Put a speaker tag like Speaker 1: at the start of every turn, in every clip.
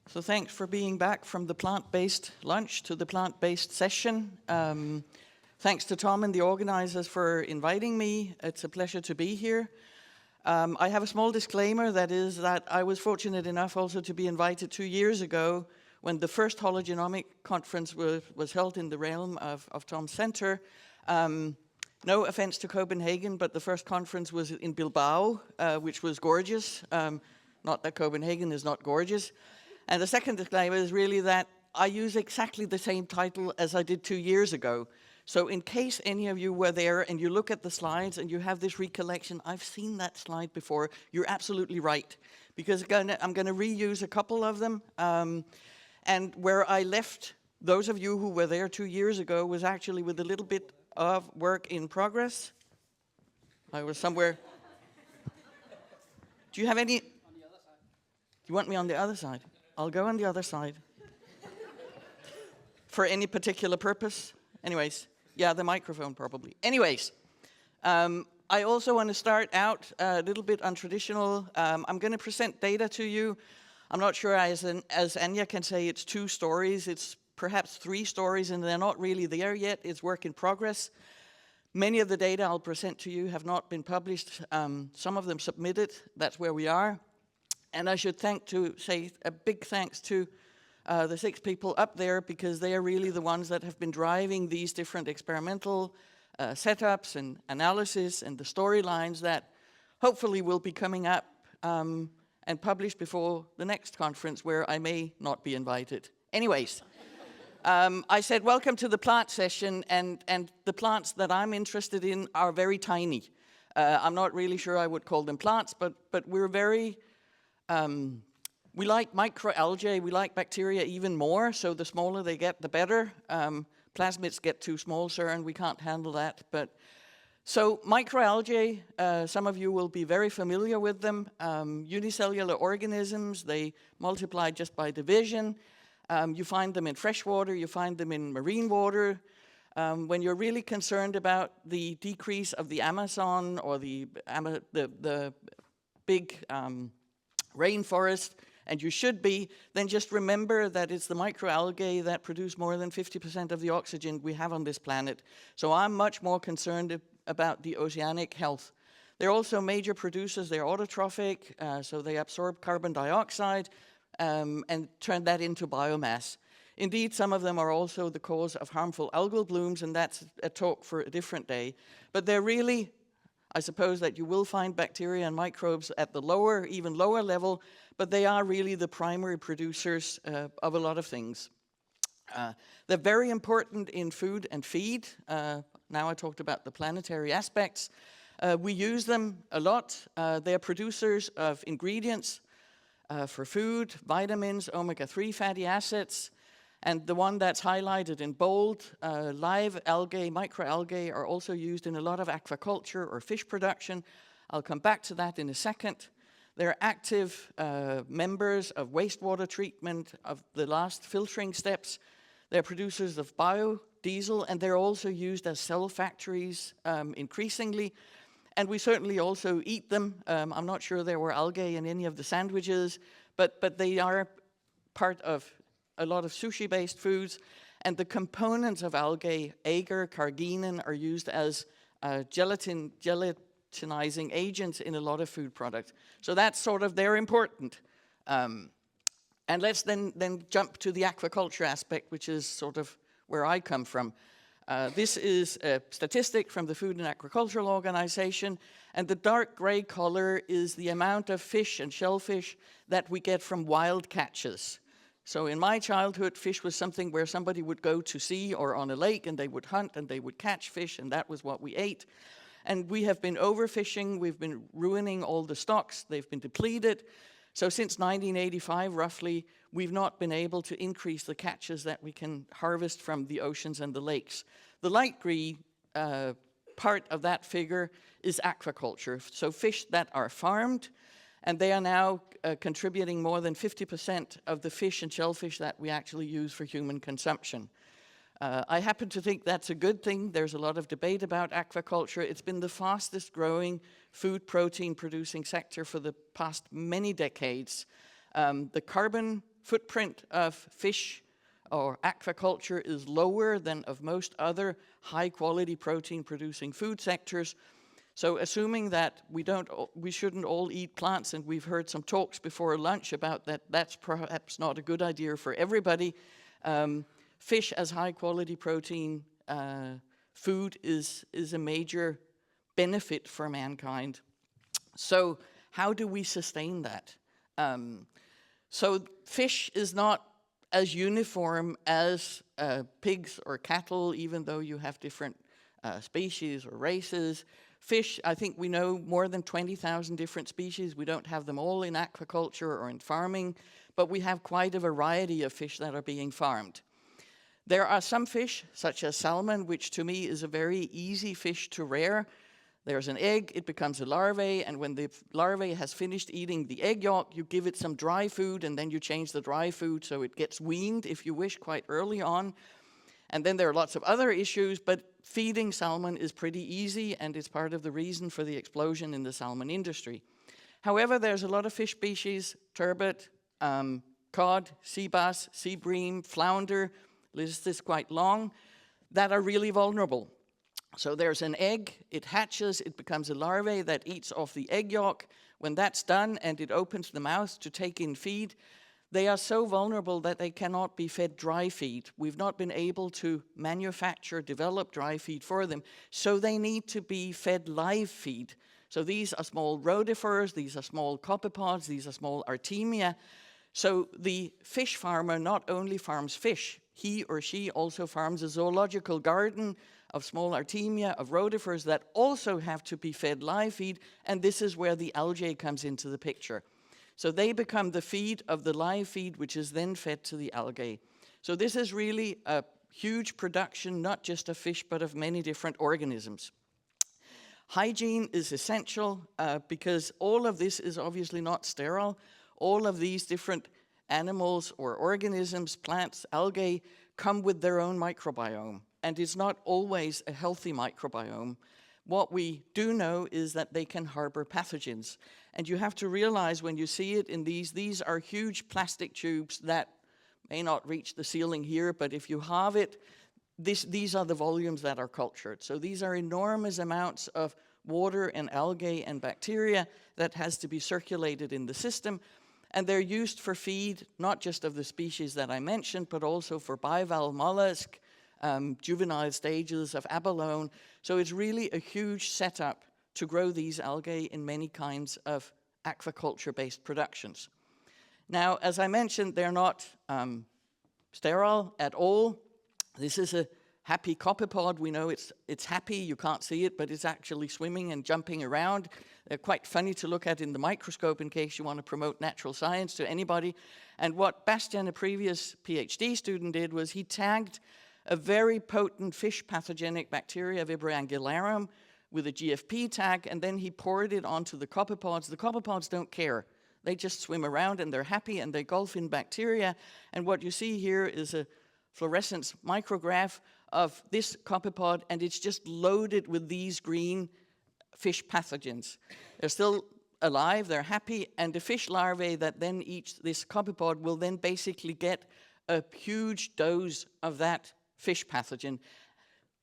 Speaker 1: So thanks for being back from the plant-based lunch to the plant-based session. Thanks to Tom and the organizers for inviting me. It's a pleasure to be here. I have a small disclaimer, that is that I was fortunate enough also to be invited 2 years ago when the first Hologenomic Conference was held in the realm of Tom's center. No offense to Copenhagen, but the first conference was in Bilbao, which was gorgeous. Not that Copenhagen is not gorgeous. And the second disclaimer is really that I use exactly the same title as I did 2 years ago. So in case any of you were there and you look at the slides and you have this recollection, I've seen that slide before, you're absolutely right. Because I'm going to reuse a couple of them. And where I left those of you who were there 2 years ago was actually with a little bit of work in progress. I was somewhere. Do you have any? On the other side. You want me on the other side? I'll go on the other side. For any particular purpose? Anyways, yeah, the microphone probably. Anyways, I also want to start out a little bit untraditional. I'm going to present data to you. I'm not sure, as Anya can say, it's 2 stories. It's perhaps 3 stories, and they're not really there yet. It's work in progress. Many of the data I'll present to you have not been published. Some of them submitted. That's where we are. And I should say a big thanks to the 6 people up there, because they are really the ones that have been driving these different experimental setups and analysis and the storylines that hopefully will be coming up and published before the next conference, where I may not be invited. Anyways, I said welcome to the plant session, and the plants that I'm interested in are very tiny. I'm not really sure I would call them plants, but we're very... we like microalgae, we like bacteria even more, so the smaller they get, the better. Plasmids get too small, sir, and we can't handle that. So microalgae, some of you will be very familiar with them. Unicellular organisms, they multiply just by division. You find them in fresh water, you find them in marine water. When you're really concerned about the decrease of the Amazon or the big rainforest, and you should be, then just remember that it's the microalgae that produce more than 50% of the oxygen we have on this planet. So I'm much more concerned about the oceanic health. They're also major producers. They're autotrophic, so they absorb carbon dioxide and turn that into biomass. Indeed, some of them are also the cause of harmful algal blooms, and that's a talk for a different day. But they're really... I suppose that you will find bacteria and microbes at the lower, even lower level, but they are really the primary producers of a lot of things. They're very important in food and feed. Now I talked about the planetary aspects. We use them a lot. They're producers of ingredients for food, vitamins, omega-3 fatty acids. And the one that's highlighted in bold, live algae, microalgae, are also used in a lot of aquaculture or fish production. I'll come back to that in a second. They're active members of wastewater treatment, of the last filtering steps. They're producers of biodiesel, and they're also used as cell factories increasingly. And we certainly also eat them. I'm not sure there were algae in any of the sandwiches, but they are part of a lot of sushi-based foods, and the components of algae, agar, carginin, are used as gelatinizing agents in a lot of food products. So that's sort of, they're important. And let's then jump to the aquaculture aspect, which is sort of where I come from. This is a statistic from the Food and Agricultural Organization, and the dark gray color is the amount of fish and shellfish that we get from wild catches. So in my childhood, fish was something where somebody would go to sea or on a lake, and they would hunt and they would catch fish, and that was what we ate. And we have been overfishing, we've been ruining all the stocks, they've been depleted. So since 1985, roughly, we've not been able to increase the catches that we can harvest from the oceans and the lakes. The light green part of that figure is aquaculture, so fish that are farmed, and they are now contributing more than 50% of the fish and shellfish that we actually use for human consumption. I happen to think that's a good thing. There's a lot of debate about aquaculture. It's been the fastest growing food protein producing sector for the past many decades. The carbon footprint of fish or aquaculture is lower than of most other high-quality protein-producing food sectors. So assuming that we shouldn't all eat plants, and we've heard some talks before lunch about that, that's perhaps not a good idea for everybody. Fish as high-quality protein food is a major benefit for mankind. So how do we sustain that? So fish is not as uniform as pigs or cattle, even though you have different species or races. Fish, I think we know more than 20,000 different species. We don't have them all in aquaculture or in farming, but we have quite a variety of fish that are being farmed. There are some fish, such as salmon, which to me is a very easy fish to rear. There's an egg, it becomes a larvae, and when the larvae has finished eating the egg yolk, you give it some dry food, and then you change the dry food so it gets weaned, if you wish, quite early on. And then there are lots of other issues, but feeding salmon is pretty easy, and it's part of the reason for the explosion in the salmon industry. However, there's a lot of fish species, turbot, cod, sea bass, sea bream, flounder, list is quite long, that are really vulnerable. So there's an egg, it hatches, it becomes a larvae that eats off the egg yolk. When that's done and it opens the mouth to take in feed, they are so vulnerable that they cannot be fed dry feed. We've not been able to manufacture, develop dry feed for them, so they need to be fed live feed. So these are small rotifers, these are small copepods, these are small artemia. So the fish farmer not only farms fish, he or she also farms a zoological garden of small artemia, of rotifers that also have to be fed live feed, and this is where the algae comes into the picture. So they become the feed of the live feed, which is then fed to the algae. So this is really a huge production, not just of fish, but of many different organisms. Hygiene is essential because all of this is obviously not sterile. All of these different animals or organisms, plants, algae, come with their own microbiome. And it's not always a healthy microbiome. What we do know is that they can harbor pathogens. And you have to realize when you see it in these are huge plastic tubes that may not reach the ceiling here, but if you halve it, these are the volumes that are cultured. So these are enormous amounts of water and algae and bacteria that has to be circulated in the system. And they're used for feed, not just of the species that I mentioned, but also for bivalve mollusk, juvenile stages of abalone. So it's really a huge setup to grow these algae in many kinds of aquaculture-based productions. Now, as I mentioned, they're not sterile at all. This is a happy copepod. We know it's happy, you can't see it, but it's actually swimming and jumping around. They're quite funny to look at in the microscope in case you want to promote natural science to anybody. And what Bastian, a previous PhD student, did was he tagged a very potent fish pathogenic bacteria, Vibrio angularum, with a GFP tag, and then he poured it onto the copepods. The copepods don't care. They just swim around and they're happy and they engulf in bacteria. And what you see here is a fluorescence micrograph of this copepod, and it's just loaded with these green fish pathogens. They're still alive, they're happy, and the fish larvae that then eat this copepod will then basically get a huge dose of that fish pathogen.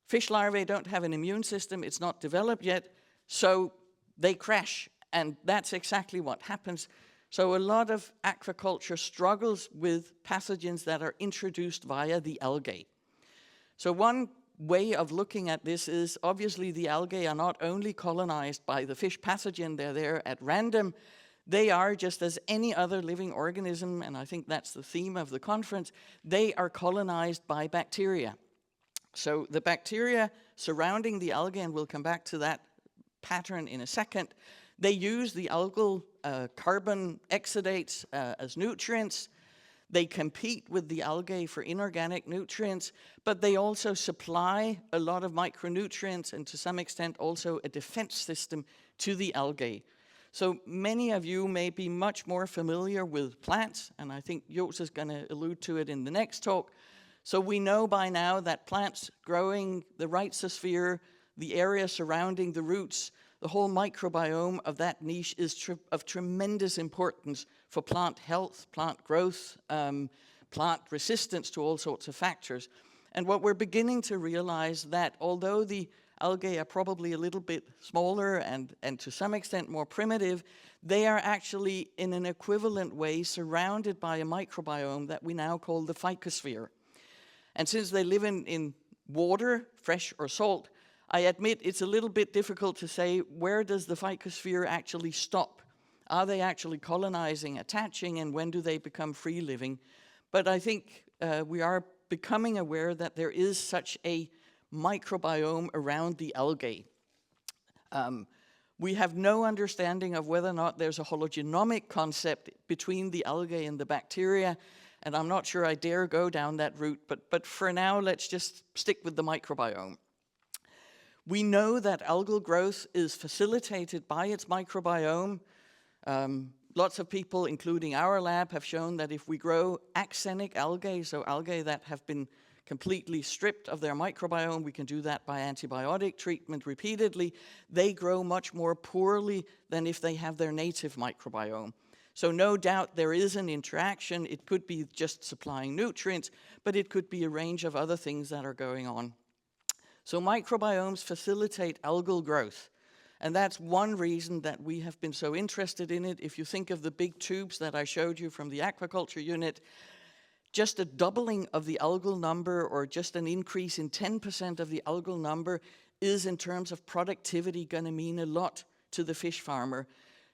Speaker 1: Fish larvae don't have an immune system, it's not developed yet, so they crash, and that's exactly what happens. So a lot of aquaculture struggles with pathogens that are introduced via the algae. So one way of looking at this is obviously the algae are not only colonized by the fish pathogen, they're there at random, they are just as any other living organism, and I think that's the theme of the conference, they are colonized by bacteria. So the bacteria surrounding the algae, and we'll come back to that pattern in a second, they use the algal carbon exudates as nutrients. They compete with the algae for inorganic nutrients, but they also supply a lot of micronutrients and to some extent also a defense system to the algae. So many of you may be much more familiar with plants, and I think Jos is going to allude to it in the next talk. So we know by now that plants growing the rhizosphere, the area surrounding the roots, the whole microbiome of that niche is of tremendous importance for plant health, plant growth, plant resistance to all sorts of factors. And what we're beginning to realize that although the algae are probably a little bit smaller and to some extent more primitive, they are actually in an equivalent way surrounded by a microbiome that we now call the phycosphere. And since they live in water, fresh or salt, I admit it's a little bit difficult to say where does the phycosphere actually stop? Are they actually colonizing, attaching, and when do they become free-living? But I think we are becoming aware that there is such a microbiome around the algae. We have no understanding of whether or not there's a hologenomic concept between the algae and the bacteria, and I'm not sure I dare go down that route, but for now, let's just stick with the microbiome. We know that algal growth is facilitated by its microbiome. Lots of people, including our lab, have shown that if we grow axenic algae, so algae that have been completely stripped of their microbiome, we can do that by antibiotic treatment repeatedly, they grow much more poorly than if they have their native microbiome. So no doubt there is an interaction. It could be just supplying nutrients, but it could be a range of other things that are going on. So microbiomes facilitate algal growth. And that's one reason that we have been so interested in it. If you think of the big tubes that I showed you from the aquaculture unit, just a doubling of the algal number or just an increase in 10% of the algal number is, in terms of productivity, going to mean a lot to the fish farmer.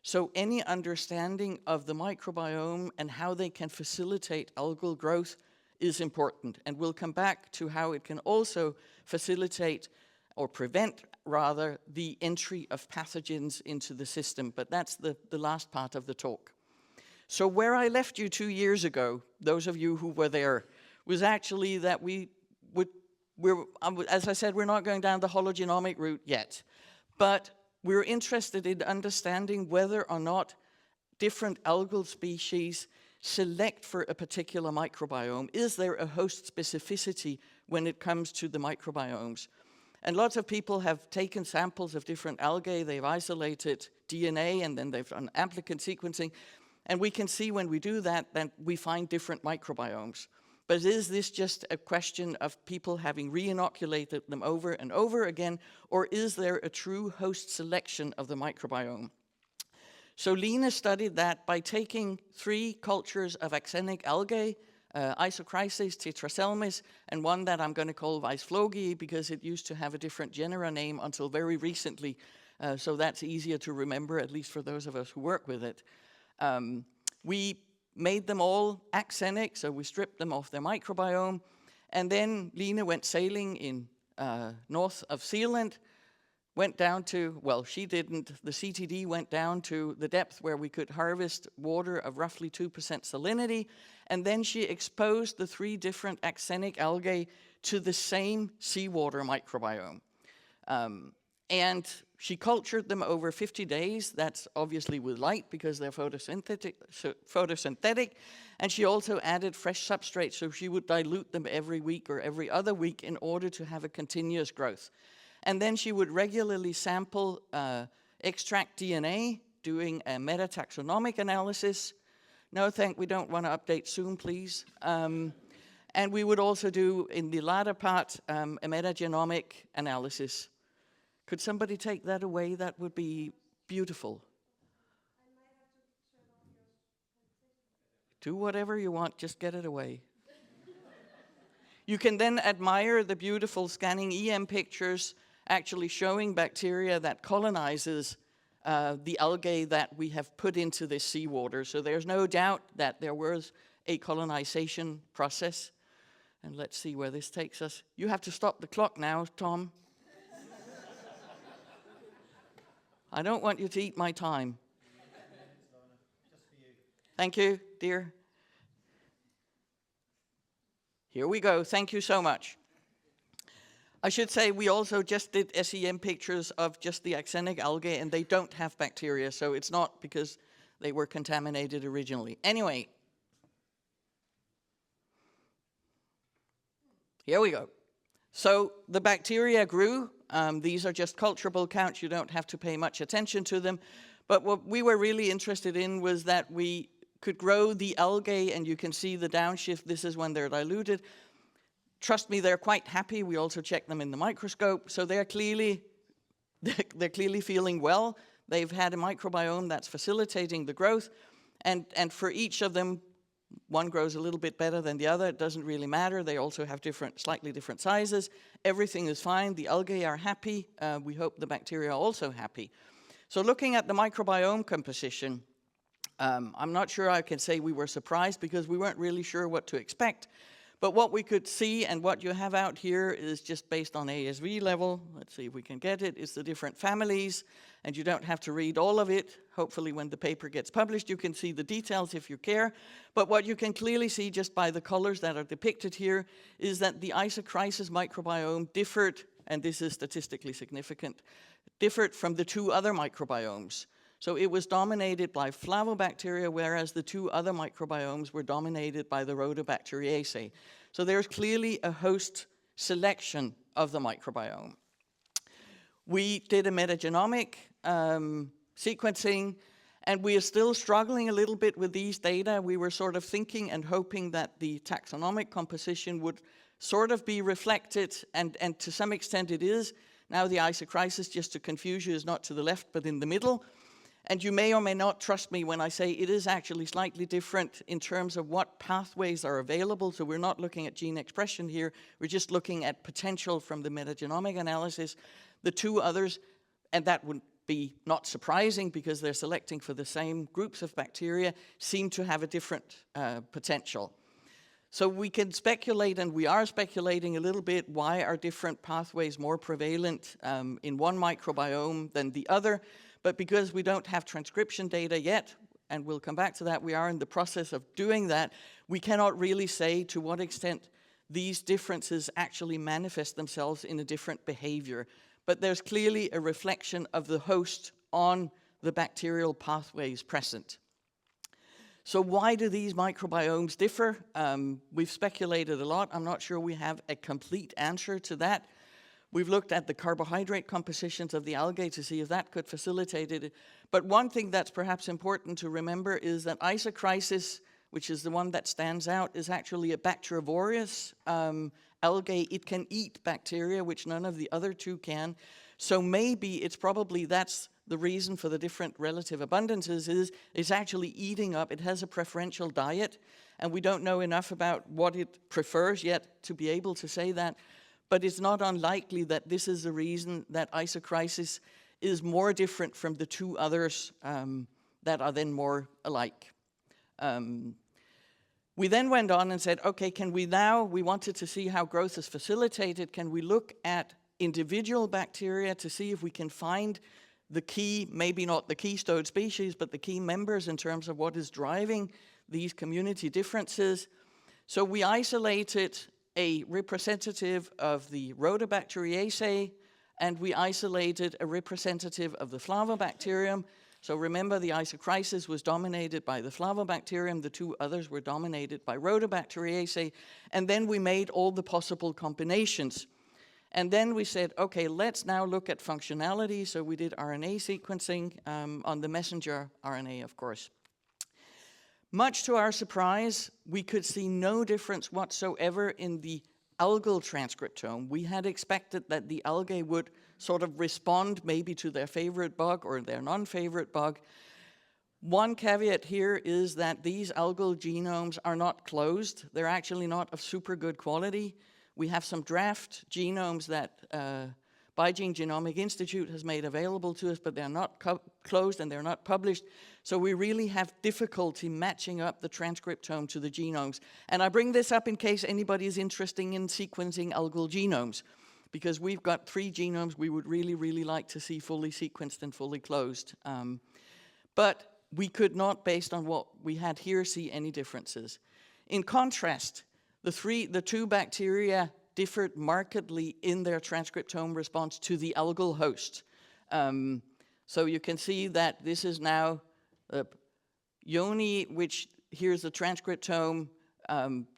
Speaker 1: So any understanding of the microbiome and how they can facilitate algal growth is important. And we'll come back to how it can also facilitate or prevent, rather, the entry of pathogens into the system. But that's the last part of the talk. So where I left you 2 years ago, those of you who were there, was actually that as I said, we're not going down the hologenomic route yet. But we're interested in understanding whether or not different algal species select for a particular microbiome. Is there a host specificity when it comes to the microbiomes? And lots of people have taken samples of different algae, they've isolated DNA, and then they've done applicant sequencing. And we can see when we do that we find different microbiomes. But is this just a question of people having re-inoculated them over and over again, or is there a true host selection of the microbiome? So Line studied that by taking 3 cultures of axenic algae, Isochryses, Tetraselmis, and one that I'm going to call Weissflogi because it used to have a different genera name until very recently, so that's easier to remember, at least for those of us who work with it. We made them all axenic, so we stripped them of their microbiome, and then Line went sailing in north of Zealand, went down to, well, she didn't, the CTD went down to the depth where we could harvest water of roughly 2% salinity, and then she exposed the 3 different axenic algae to the same seawater microbiome. And she cultured them over 50 days. That's obviously with light because they're photosynthetic, and she also added fresh substrate, so she would dilute them every week or every other week in order to have a continuous growth. And then she would regularly sample extract DNA, doing a metataxonomic analysis. No, we don't want to update soon, please. And we would also do, in the latter part, a metagenomic analysis. Could somebody take that away? That would be beautiful. I might have to turn off your presentation. Do whatever you want, just get it away. You can then admire the beautiful scanning EM pictures actually showing bacteria that colonizes the algae that we have put into this seawater. So there's no doubt that there was a colonization process. And let's see where this takes us. You have to stop the clock now, Tom. I don't want you to eat my time. Thank you, dear. Here we go. Thank you so much. I should say we also just did SEM pictures of just the axenic algae, and they don't have bacteria, so it's not because they were contaminated originally. Anyway, here we go. So the bacteria grew These are just culturable counts. You don't have to pay much attention to them. But what we were really interested in was that we could grow the algae, and you can see the downshift. This is when they're diluted. Trust me, they're quite happy. We also check them in the microscope. So they're clearly feeling well. They've had a microbiome that's facilitating the growth. And for each of them, one grows a little bit better than the other. It doesn't really matter. They also have slightly different sizes. Everything is fine. The algae are happy. We hope the bacteria are also happy. So looking at the microbiome composition, I'm not sure I can say we were surprised because we weren't really sure what to expect. But what we could see and what you have out here is just based on ASV level. Let's see if we can get it. It's the different families, and you don't have to read all of it. Hopefully when the paper gets published, you can see the details if you care. But what you can clearly see just by the colors that are depicted here is that the Agrisciences microbiome differed, and this is statistically significant, differed from the two other microbiomes. So it was dominated by flavobacteria, whereas the two other microbiomes were dominated by the Rhodobacteriaceae. So there's clearly a host selection of the microbiome. We did a metagenomic sequencing, and we are still struggling a little bit with these data. We were sort of thinking and hoping that the taxonomic composition would sort of be reflected, and to some extent it is. Now the Agrisciences, just to confuse you, is not to the left but in the middle. And you may or may not trust me when I say it is actually slightly different in terms of what pathways are available. So we're not looking at gene expression here. We're just looking at potential from the metagenomic analysis. The two others, and that would be not surprising because they're selecting for the same groups of bacteria, seem to have a different potential. So we can speculate, and we are speculating a little bit, why are different pathways more prevalent in one microbiome than the other? But because we don't have transcription data yet, and we'll come back to that, we are in the process of doing that, we cannot really say to what extent these differences actually manifest themselves in a different behavior. But there's clearly a reflection of the host on the bacterial pathways present. So why do these microbiomes differ? We've speculated a lot. I'm not sure we have a complete answer to that. We've looked at the carbohydrate compositions of the algae to see if that could facilitate it. But one thing that's perhaps important to remember is that Agrisciences, which is the one that stands out, is actually a bacterivorous algae. It can eat bacteria, which none of the other two can. So maybe it's probably that's the reason for the different relative abundances is it's actually eating up. It has a preferential diet, and we don't know enough about what it prefers yet to be able to say that. But it's not unlikely that this is the reason that Agrisciences is more different from the two others that are then more alike. We then went on and said, okay, we wanted to see how growth is facilitated. Can we look at individual bacteria to see if we can find the key, maybe not the keystone species, but the key members in terms of what is driving these community differences? So we isolated a representative of the Rhodobacteriaceae, and we isolated a representative of the Flavobacterium. So remember, the Agrisciences was dominated by the Flavobacterium, the two others were dominated by Rhodobacteriaceae, and then we made all the possible combinations. And then we said, okay, let's now look at functionality. So we did RNA sequencing on the messenger RNA, of course. Much to our surprise, we could see no difference whatsoever in the algal transcriptome. We had expected that the algae would sort of respond maybe to their favorite bug or their non-favorite bug. One caveat here is that these algal genomes are not closed. They're actually not of super good quality. We have some draft genomes that Beijing Genomic Institute has made available to us, but they're not closed and they're not published. So we really have difficulty matching up the transcriptome to the genomes. And I bring this up in case anybody is interested in sequencing algal genomes, because we've got 3 genomes we would really, really like to see fully sequenced and fully closed. But we could not, based on what we had here, see any differences. In contrast, the 2 bacteria differed markedly in their transcriptome response to the algal host. So you can see that this is now Yoni, which here's the transcriptome,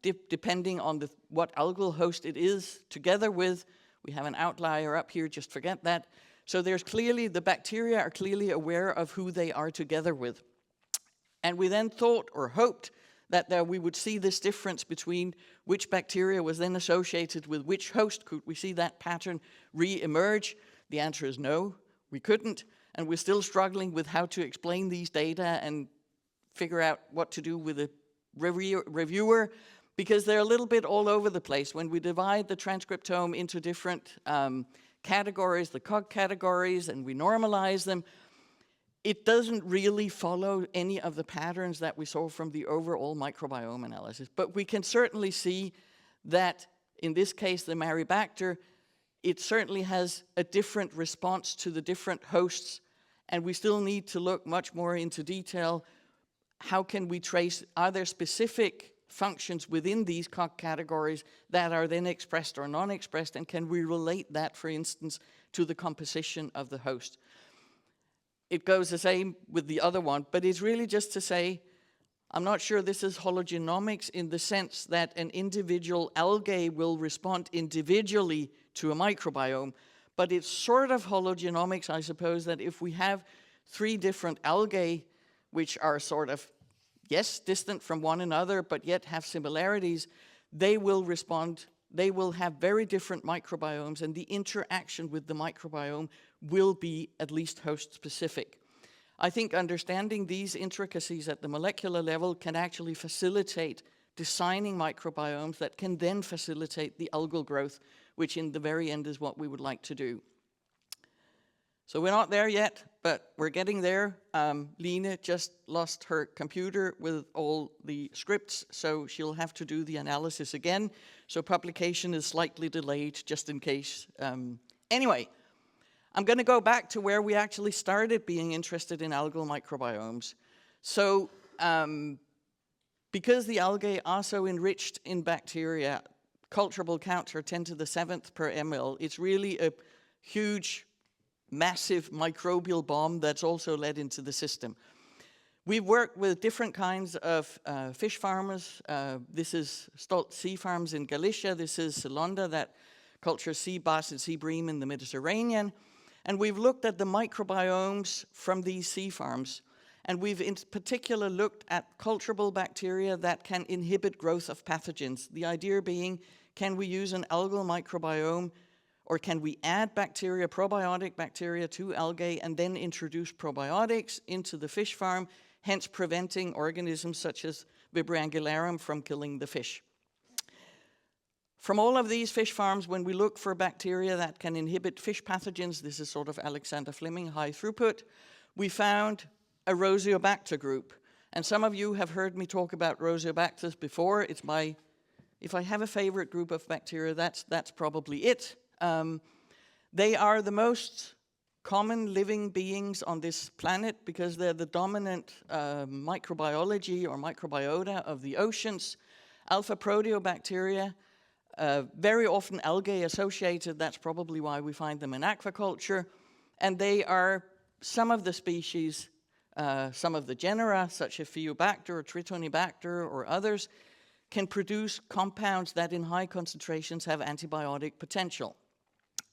Speaker 1: depending on what algal host it is, together with We have an outlier up here, just forget that. So there's clearly, the bacteria are clearly aware of who they are together with. And we then thought or hoped that we would see this difference between which bacteria was then associated with which host. Could we see that pattern re-emerge? The answer is no, we couldn't. And we're still struggling with how to explain these data and figure out what to do with a reviewer, because they're a little bit all over the place. When we divide the transcriptome into different categories, the COG categories, and we normalize them, it doesn't really follow any of the patterns that we saw from the overall microbiome analysis. But we can certainly see that, in this case, the Maribacter, it certainly has a different response to the different hosts, and we still need to look much more into detail. How can we trace, are there specific functions within these COG categories that are then expressed or non-expressed, and can we relate that, for instance, to the composition of the host? It goes the same with the other one, but it's really just to say, I'm not sure this is hologenomics in the sense that an individual algae will respond individually to a microbiome, but it's sort of hologenomics, I suppose, that if we have 3 different algae, which are sort of, yes, distant from one another, but yet have similarities, they will respond, they will have very different microbiomes, and the interaction with the microbiome will be at least host-specific. I think understanding these intricacies at the molecular level can actually facilitate designing microbiomes that can then facilitate the algal growth, which in the very end is what we would like to do. So we're not there yet, but we're getting there. Line just lost her computer with all the scripts, so she'll have to do the analysis again. So publication is slightly delayed, just in case. Anyway, I'm going to go back to where we actually started being interested in algal microbiomes. So because the algae are so enriched in bacteria, culturable counts are 10 to the 7th per ml. It's really a huge, massive microbial bomb that's also led into the system. We've worked with different kinds of fish farmers. This is Stolt Sea Farms in Galicia. This is Celonda that cultures sea bass and sea bream in the Mediterranean. And we've looked at the microbiomes from these sea farms. And we've in particular looked at culturable bacteria that can inhibit growth of pathogens. The idea being, can we use an algal microbiome, or can we add bacteria, probiotic bacteria, to algae and then introduce probiotics into the fish farm, hence preventing organisms such as Vibrio angularum from killing the fish? From all of these fish farms, when we look for bacteria that can inhibit fish pathogens, this is sort of Alexander Fleming, high throughput, we found a Rhoseobacter group. And some of you have heard me talk about Rhoseobacters before. It's my, if I have a favorite group of bacteria, that's probably it. They are the most common living beings on this planet because they're the dominant microbiology or microbiota of the oceans. Alpha proteobacteria, very often algae associated, that's probably why we find them in aquaculture. And they are some of the species, some of the genera, such as Phaeobacter or Tritonibacter or others, can produce compounds that in high concentrations have antibiotic potential.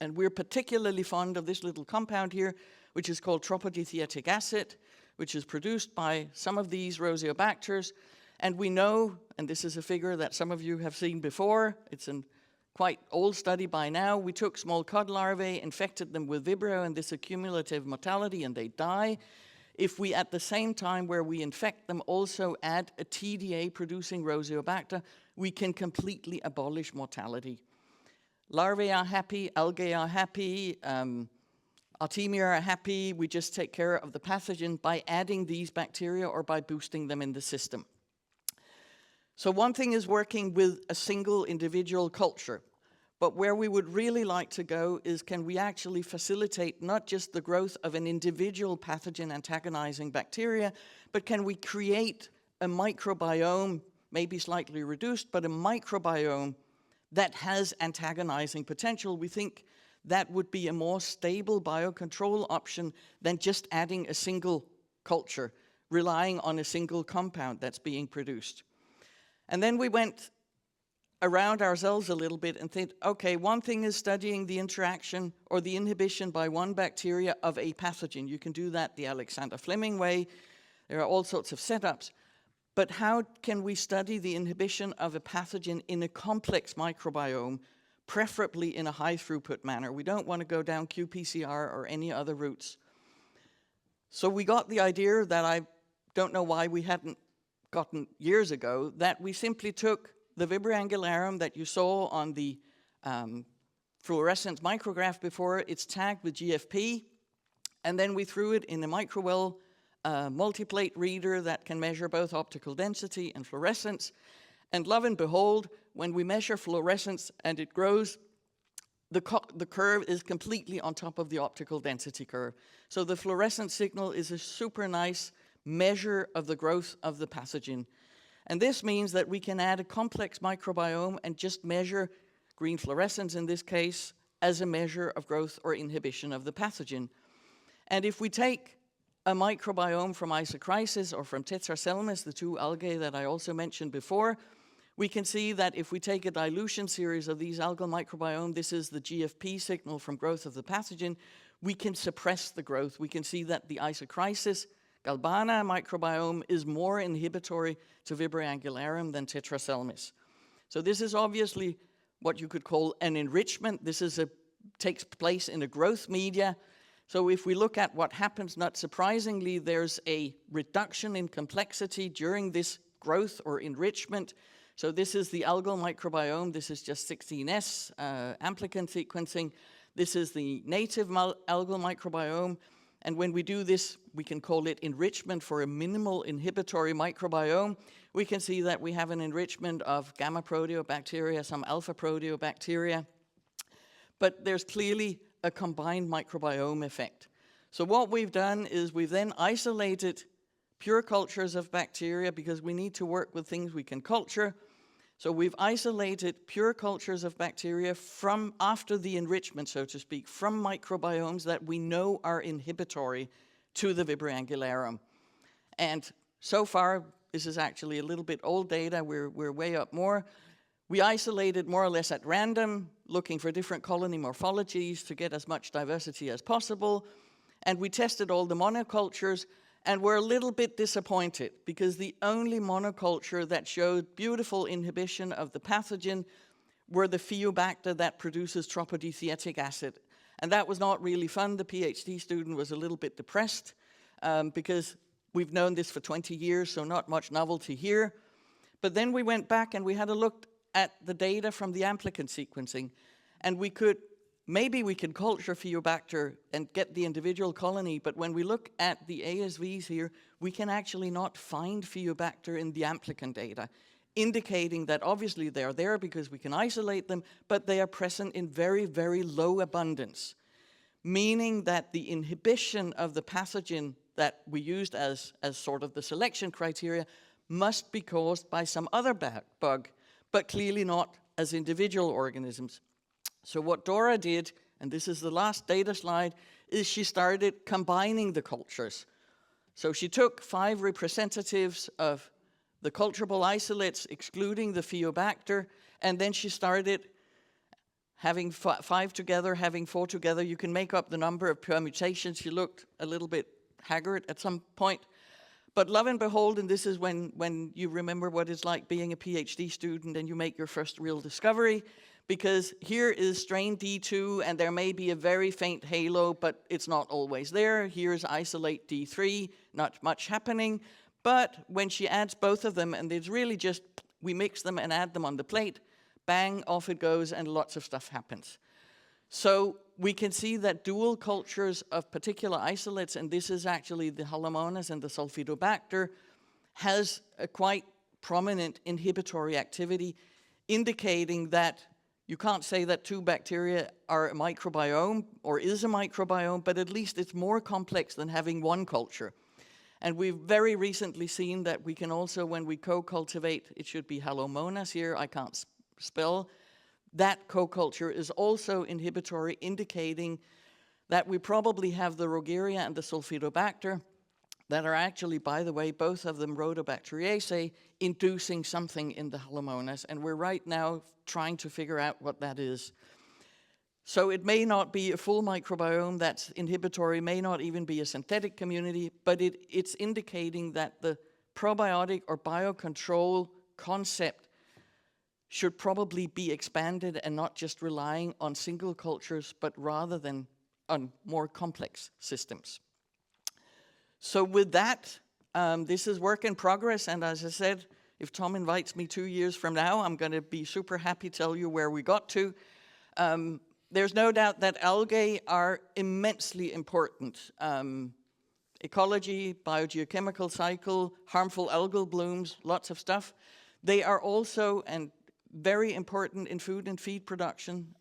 Speaker 1: And we're particularly fond of this little compound here, which is called tropodithietic acid, which is produced by some of these Rhoseobacters. And we know, and this is a figure that some of you have seen before, it's a quite old study by now, we took small cod larvae, infected them with Vibrio, and this accumulative mortality, and they die. If we, at the same time where we infect them, also add a TDA-producing Rhoseobacter, we can completely abolish mortality. Larvae are happy, algae are happy, Artemia are happy. We just take care of the pathogen by adding these bacteria or by boosting them in the system. So one thing is working with a single individual culture, but where we would really like to go is, can we actually facilitate not just the growth of an individual pathogen antagonizing bacteria, but can we create a microbiome, maybe slightly reduced, but a microbiome that has antagonizing potential? We think that would be a more stable biocontrol option than just adding a single culture, relying on a single compound that's being produced. And then we went around ourselves a little bit and think, okay, one thing is studying the interaction or the inhibition by one bacteria of a pathogen. You can do that the Alexander Fleming way. There are all sorts of setups. But how can we study the inhibition of a pathogen in a complex microbiome, preferably in a high throughput manner? We don't want to go down qPCR or any other routes. So we got the idea that I don't know why we hadn't gotten years ago, that we simply took the Vibrio angularum that you saw on the fluorescence micrograph before. It's tagged with GFP, and then we threw it in a microwell multiplate reader that can measure both optical density and fluorescence. And lo and behold, when we measure fluorescence and it grows, the curve is completely on top of the optical density curve. So the fluorescence signal is a super nice measure of the growth of the pathogen. And this means that we can add a complex microbiome and just measure green fluorescence in this case as a measure of growth or inhibition of the pathogen. And if we take a microbiome from Agrisciences or from Tetraselmis, the two algae that I also mentioned before, we can see that if we take a dilution series of these algal microbiome, this is the GFP signal from growth of the pathogen, we can suppress the growth. We can see that the Agrisciences galbana microbiome is more inhibitory to Vibrio angularum than Tetraselmis. So this is obviously what you could call an enrichment. This is takes place in a growth media. So if we look at what happens, not surprisingly, there's a reduction in complexity during this growth or enrichment. So this is the algal microbiome. This is just 16S amplicant sequencing. This is the native algal microbiome. And when we do this, we can call it enrichment for a minimal inhibitory microbiome. We can see that we have an enrichment of gamma proteobacteria, some alpha proteobacteria. But there's clearly a combined microbiome effect. So what we've done is we've then isolated pure cultures of bacteria because we need to work with things we can culture. So we've isolated pure cultures of bacteria from after the enrichment, so to speak, from microbiomes that we know are inhibitory to the Vibrio angularum. And so far, this is actually a little bit old data. We're way up more. We isolated more or less at random, looking for different colony morphologies to get as much diversity as possible. And we tested all the monocultures, and we're a little bit disappointed because the only monoculture that showed beautiful inhibition of the pathogen were the Pheobacter that produces tropodithietic acid. And that was not really fun. The PhD student was a little bit depressed because we've known this for 20 years, so not much novelty here. But then we went back and we had a look at the data from the amplicant sequencing, and maybe we can culture Pheobacter and get the individual colony, but when we look at the ASVs here, we can actually not find Pheobacter in the amplicant data, indicating that obviously they are there because we can isolate them, but they are present in very, very low abundance, meaning that the inhibition of the pathogen that we used as sort of the selection criteria must be caused by some other bug, but clearly not as individual organisms. So what Dora did, and this is the last data slide, is she started combining the cultures. So she took 5 representatives of the culturable isolates, excluding the Pheobacter, and then she started having 5 together, having 4 together. You can make up the number of permutations. She looked a little bit haggard at some point. But lo and behold, and this is when you remember what it's like being a PhD student and you make your first real discovery, because here is strain D2, and there may be a very faint halo, but it's not always there. Here's isolate D3, not much happening. But when she adds both of them, and it's really just, we mix them and add them on the plate, bang, off it goes, and lots of stuff happens. So we can see that dual cultures of particular isolates, and this is actually the Halomonas and the Sulfidobacter, has a quite prominent inhibitory activity, indicating that you can't say that 2 bacteria are a microbiome or is a microbiome, but at least it's more complex than having one culture. And we've very recently seen that we can also, when we co-cultivate, it should be Halomonas here, I can't spell, that co-culture is also inhibitory, indicating that we probably have the Rogeria and the Sulfidobacter that are actually, by the way, both of them Rhodobacteriaceae, inducing something in the Halomonas, and we're right now trying to figure out what that is. So it may not be a full microbiome that's inhibitory, may not even be a synthetic community, but it's indicating that the probiotic or biocontrol concept should probably be expanded and not just relying on single cultures, but rather than on more complex systems. So with that, this is work in progress, and as I said, if Tom invites me 2 years from now, I'm going to be super happy to tell you where we got to. There's no doubt that algae are immensely important. Ecology, biogeochemical cycle, harmful algal blooms, lots of stuff. They are also very important in food and feed production.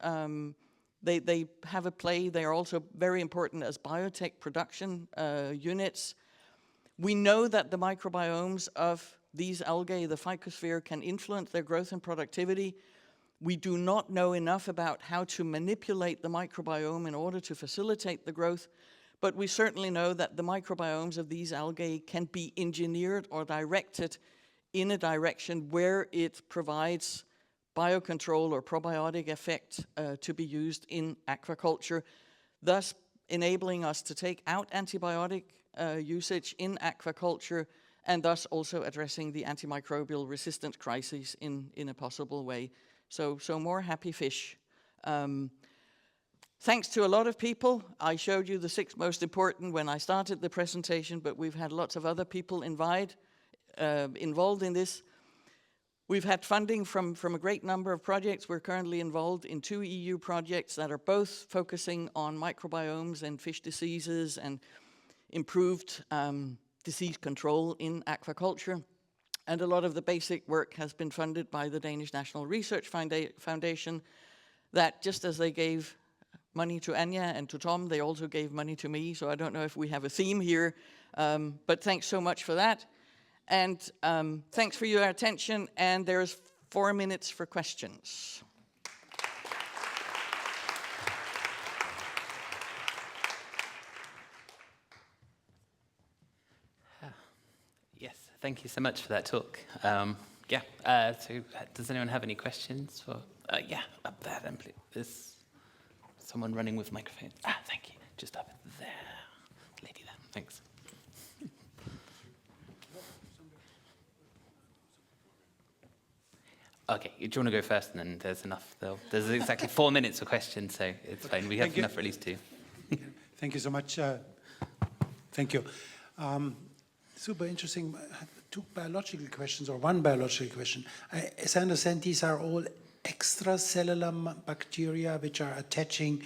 Speaker 1: They have a play. They are also very important as biotech production units. We know that the microbiomes of these algae, the phycosphere, can influence their growth and productivity. We do not know enough about how to manipulate the microbiome in order to facilitate the growth, but we certainly know that the microbiomes of these algae can be engineered or directed in a direction where it provides biocontrol or probiotic effect to be used in aquaculture, thus enabling us to take out antibiotic usage in aquaculture and thus also addressing the antimicrobial resistance crises in a possible way. So more happy fish. Thanks to a lot of people. I showed you the 6 most important when I started the presentation, but we've had lots of other people involved in this. We've had funding from a great number of projects. We're currently involved in 2 EU projects that are both focusing on microbiomes and fish diseases and improved disease control in aquaculture. And a lot of the basic work has been funded by the Danish National Research Foundation that, just as they gave money to Anja and to Tom, they also gave money to me. So I don't know if we have a theme here, but thanks so much for that. And thanks for your attention, and there's 4 minutes for questions.
Speaker 2: Yes, thank you so much for that talk. So does anyone have any questions? Yeah, up there then, please. There's someone running with microphones. Thank you. Just up there. Lady there, thanks. Okay, do you want to go first, and then there's enough. There's exactly 4 minutes for questions, so it's fine. We have enough for at least 2.
Speaker 3: Thank you so much. Thank you. Super interesting. 2 biological questions, or 1 biological question. As I understand, these are all extracellular bacteria which are attaching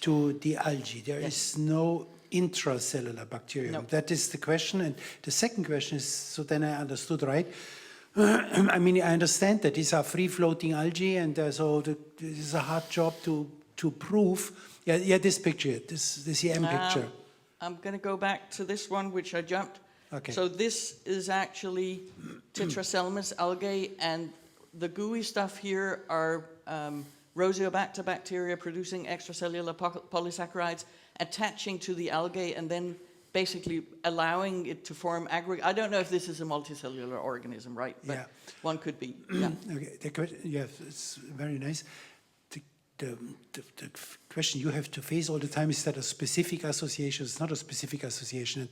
Speaker 3: to the algae. There is no intracellular bacterium. No. That is the question. And the second question is, so then I understood right, I mean, I understand that these are free-floating algae, and so this is a hard job to prove. Yeah, this picture, this EM picture.
Speaker 1: I'm going to go back to this one, which I jumped. Okay. So this is actually Tetraselmis algae, and the gooey stuff here are Rosiobacter bacteria producing extracellular polysaccharides, attaching to the algae, and then basically allowing it to form I don't know if this is a multicellular organism, right? But one could be. Yeah.
Speaker 3: Okay. Yeah, it's very nice. The question you have to face all the time is that a specific association. It's not a specific association.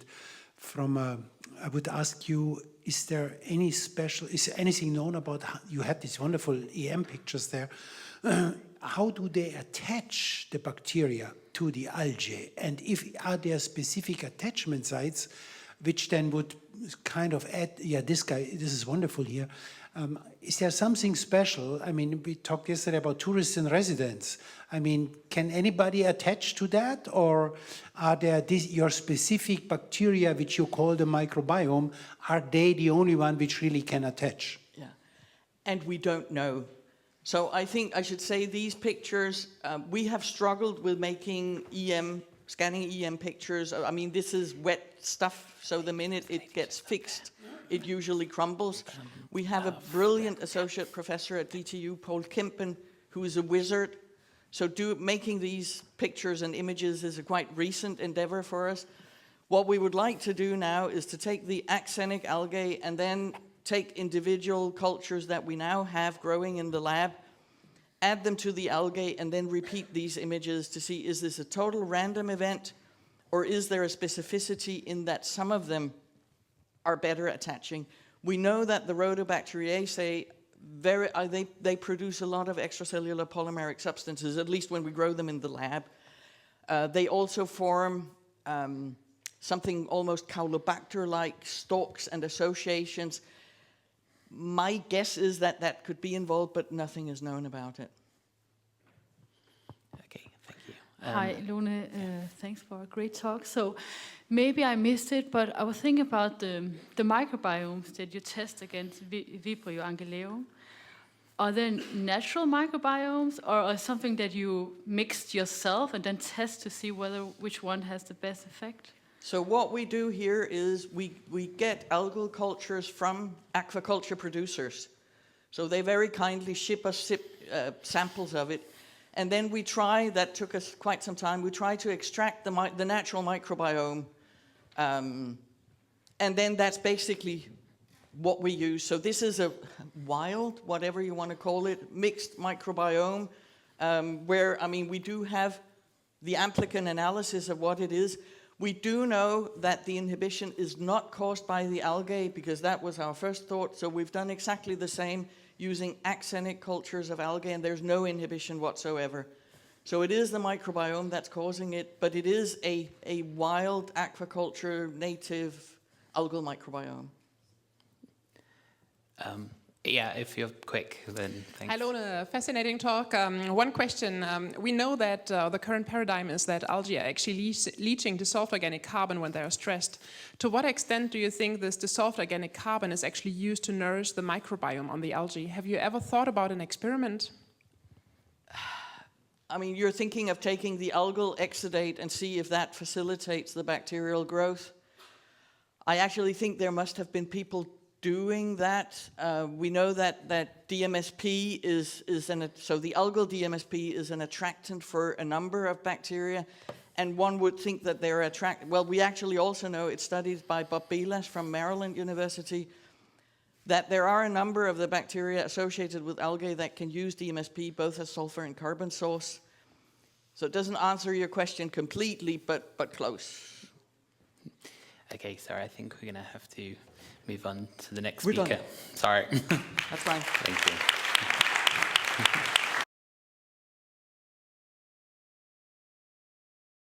Speaker 3: And I would ask you, is there any is anything known about how you had these wonderful EM pictures there? How do they attach the bacteria to the algae? And are there specific attachment sites which then would kind of add, this is wonderful here. Is there something special? I mean, we talked yesterday about tourists and residents. I mean, can anybody attach to that? Or are there your specific bacteria, which you call the microbiome, are they the only one which really can attach?
Speaker 1: Yeah, and we don't know. So I think I should say these pictures, we have struggled with making scanning EM pictures. I mean, this is wet stuff, so the minute it gets fixed, it usually crumbles. We have a brilliant associate professor at DTU, Paul Kimpen, who is a wizard. So making these pictures and images is a quite recent endeavor for us. What we would like to do now is to take the axenic algae and then take individual cultures that we now have growing in the lab, add them to the algae, and then repeat these images to see, is this a total random event, or is there a specificity in that some of them are better attaching? We know that the Rhodobacteriaceae, they produce a lot of extracellular polymeric substances, at least when we grow them in the lab. They also form something almost Caulobacter-like stalks and associations. My guess is that that could be involved, but nothing is known about it.
Speaker 2: Okay, thank you.
Speaker 4: Hi, Lone. Thanks for a great talk. So maybe I missed it, but I was thinking about the microbiomes that you test against Vibrio angeleum. Are they natural microbiomes, or something that you mixed yourself and then test to see which one has the best effect?
Speaker 1: So what we do here is we get algal cultures from aquaculture producers. So they very kindly ship us samples of it. And then we try, that took us quite some time, we try to extract the natural microbiome. And then that's basically what we use. So this is a wild, whatever you want to call it, mixed microbiome, where, I mean, we do have the amplicon analysis of what it is. We do know that the inhibition is not caused by the algae, because that was our first thought. So we've done exactly the same using axenic cultures of algae, and there's no inhibition whatsoever. So it is the microbiome that's causing it, but it is a wild aquaculture native algal microbiome.
Speaker 2: Yeah, if you're quick, then thanks.
Speaker 5: Hello, a fascinating talk. One question. We know that the current paradigm is that algae are actually leaching dissolved organic carbon when they are stressed. To what extent do you think this dissolved organic carbon is actually used to nourish the microbiome on the algae? Have you ever thought about an experiment?
Speaker 1: I mean, you're thinking of taking the algal exudate and see if that facilitates the bacterial growth. I actually think there must have been people doing that. We know that DMSP so the algal DMSP is an attractant for a number of bacteria, and one would think that they're well, we actually also know, it's studied by Bob Belas from Maryland University, that there are a number of the bacteria associated with algae that can use DMSP both as sulfur and carbon source. So it doesn't answer your question completely, but close.
Speaker 2: Okay, sorry, I think we're going to have to move on to the next
Speaker 1: We're
Speaker 2: speaker.
Speaker 1: done.
Speaker 2: Sorry.
Speaker 1: That's fine.
Speaker 2: Thank you.